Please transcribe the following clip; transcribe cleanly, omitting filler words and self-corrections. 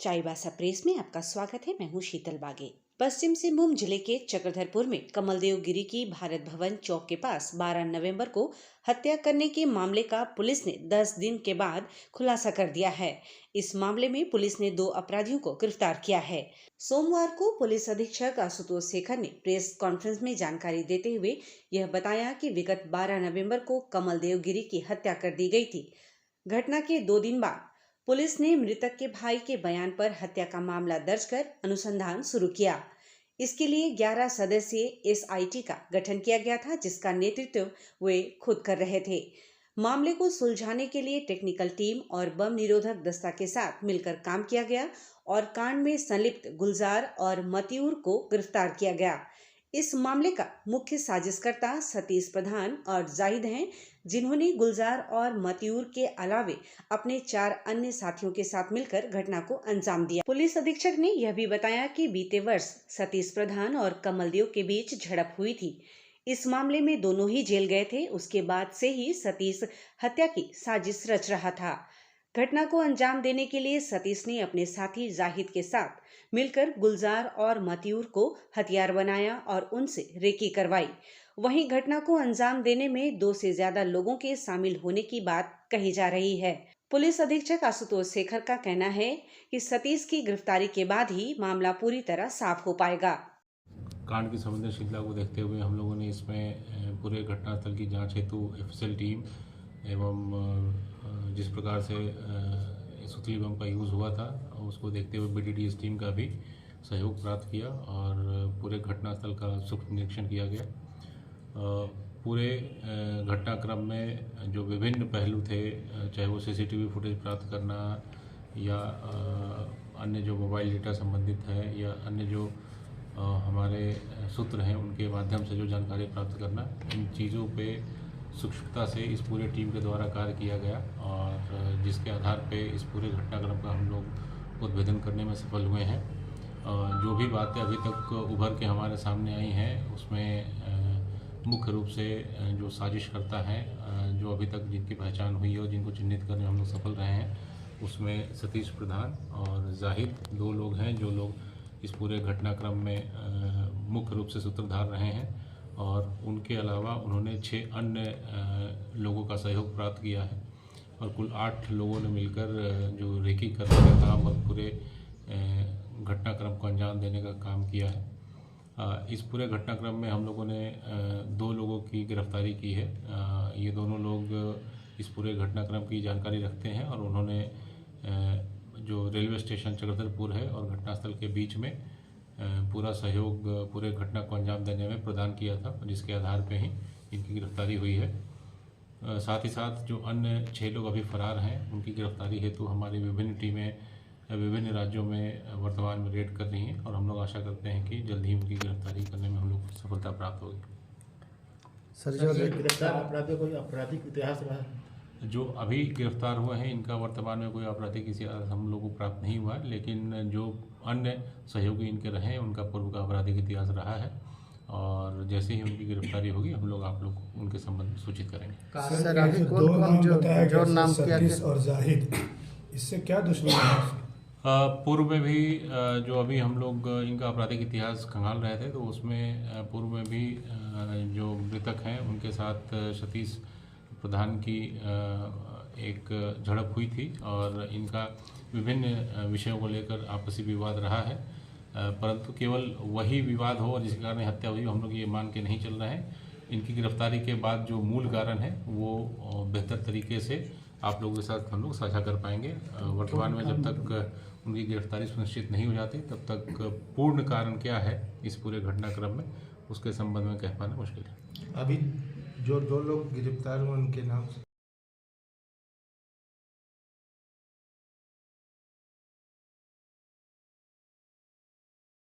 Chaibasa press में आपका स्वागत है। मैं हूं शीतल बागे। पश्चिम सिंहभूम जिले के चक्रधरपुर में कमलदेव गिरी की भारत भवन चौक के पास 12 नवंबर को हत्या करने के मामले का पुलिस ने 10 दिन के बाद खुलासा कर दिया है। इस मामले में पुलिस ने 2 अपराधियों को गिरफ्तार किया है। सोमवार को पुलिस अधीक्षक आशुतोष शेखर ने प्रेस कॉन्फ्रेंस में जानकारी देते हुए यह बताया कि विगत 12 नवंबर को कमलदेव गिरी की हत्या कर दी गई थी। घटना के 2 दिन बाद पुलिस ने मृतक के भाई के बयान पर हत्या का मामला दर्ज कर अनुसंधान शुरू किया। इसके लिए 11 सदस्यीय एसआईटी का गठन किया गया था, जिसका नेतृत्व वे खुद कर रहे थे। मामले को सुलझाने के लिए टेक्निकल टीम और बम निरोधक दस्ता के साथ मिलकर काम किया गया और कांड में संलिप्त गुलजार और मतियूर को गिरफ्तार किया गया। इस मामले का मुख्य साजिशकर्ता सतीश प्रधान और जाहिद हैं, जिन्होंने गुलजार और मतियूर के अलावे अपने 4 अन्य साथियों के साथ मिलकर घटना को अंजाम दिया। पुलिस अधीक्षक ने यह भी बताया कि बीते वर्ष सतीश प्रधान और कमलदेव के बीच झड़प हुई थी। इस मामले में दोनों ही जेल गए थे। उसके बाद से ही सतीश हत्या की साजिश रच रहा था। घटना को अंजाम देने के लिए सतीश ने अपने साथी जाहिद के साथ मिलकर गुलजार और मतियूर को हथियार बनाया और उनसे रेकी करवाई। वहीं घटना को अंजाम देने में 2 से ज्यादा लोगों के शामिल होने की बात कही जा रही है। पुलिस अधीक्षक आशुतोष शेखर का कहना है कि सतीश की गिरफ्तारी के बाद ही मामला पूरी तरह साफ हो पाएगा। कांड की संवेदनशीलता को देखते हुए हम लोगों ने इसमें पूरे घटनास्थल की जांच हेतु एफएसएल टीम एवं जिस प्रकार से सुतली बम का यूज़ हुआ था उसको देखते हुए बीडीडीएस टीम का भी सहयोग प्राप्त किया और पूरे घटनास्थल का सूक्ष्म निरीक्षण किया गया। पूरे घटनाक्रम में जो विभिन्न पहलू थे, चाहे वो सीसीटीवी फुटेज प्राप्त करना या अन्य जो मोबाइल डेटा संबंधित है या अन्य जो हमारे सूत्र हैं उनके माध्यम से जो जानकारी प्राप्त करना, इन चीज़ों पे सूक्ष्मता से इस पूरे टीम के द्वारा कार्य किया गया और जिसके आधार पे इस पूरे घटनाक्रम का हम लोग उद्भेदन करने में सफल हुए हैं। जो भी बातें अभी तक उभर के हमारे सामने आई हैं उसमें मुख्य रूप से जो साजिशकर्ता हैं, जो अभी तक जिनकी पहचान हुई है और जिनको चिन्हित करने में हम लोग सफल रहे हैं, उसमें सतीश प्रधान और जाहिद 2 लोग हैं जो लोग इस पूरे घटनाक्रम में मुख्य रूप से सूत्रधार रहे हैं और उनके अलावा उन्होंने 6 अन्य लोगों का सहयोग प्राप्त किया है और कुल 8 लोगों ने मिलकर जो रेकी करने का काम और पूरे घटनाक्रम को अंजाम देने का काम किया है। इस पूरे घटनाक्रम में हम लोगों ने 2 लोगों की गिरफ्तारी की है। ये दोनों लोग इस पूरे घटनाक्रम की जानकारी रखते हैं और उन्होंने जो रेलवे स्टेशन चक्रधरपुर है और घटनास्थल के बीच में पूरा सहयोग पूरे घटना को अंजाम देने में प्रदान किया था, जिसके आधार पे ही इनकी गिरफ्तारी हुई है। साथ ही साथ जो अन्य 6 लोग अभी फरार हैं उनकी गिरफ्तारी हेतु हमारी विभिन्न टीमें विभिन्न राज्यों में वर्तमान में रेड कर रही हैं और हम लोग आशा करते हैं कि जल्द ही उनकी गिरफ्तारी करने में हम लोग को सफलता प्राप्त होगी। सर, जो गिरफ्तार अपराधी कोई आपराधिक इतिहास रहा है? जो अभी गिरफ्तार हुए हैं इनका वर्तमान में कोई आपराधिक इतिहास हम लोगों को प्राप्त नहीं हुआ है, लेकिन जो अन्य सहयोगी इनके रहे हैं उनका पूर्व का आपराधिक इतिहास रहा है और जैसे ही उनकी गिरफ्तारी होगी हम लोग आप लोग को उनके संबंध में सूचित करेंगे। सर, अभी कौन जो नाम सतीश और जाहिद, इससे क्या दुश्मनी है? पूर्व में भी जो अभी हम लोग इनका आपराधिक इतिहास खंगाल रहे थे तो उसमें पूर्व में भी जो मृतक हैं उनके साथ सतीश प्रधान की एक झड़प हुई थी और इनका विभिन्न विषयों को लेकर आपसी विवाद रहा है, परंतु केवल वही विवाद हो और जिसके कारण हत्या हुई हम लोग ये मान के नहीं चल रहे हैं। इनकी गिरफ्तारी के बाद जो मूल कारण है वो बेहतर तरीके से आप लोगों के साथ हम लोग साझा कर पाएंगे। वर्तमान में जब तक उनकी गिरफ्तारी सुनिश्चित नहीं हो जाती तब तक पूर्ण कारण क्या है इस पूरे घटनाक्रम में उसके संबंध में कह पाना मुश्किल है। अभी जो 2 लोग गिरफ्तार हुए उनके नाम से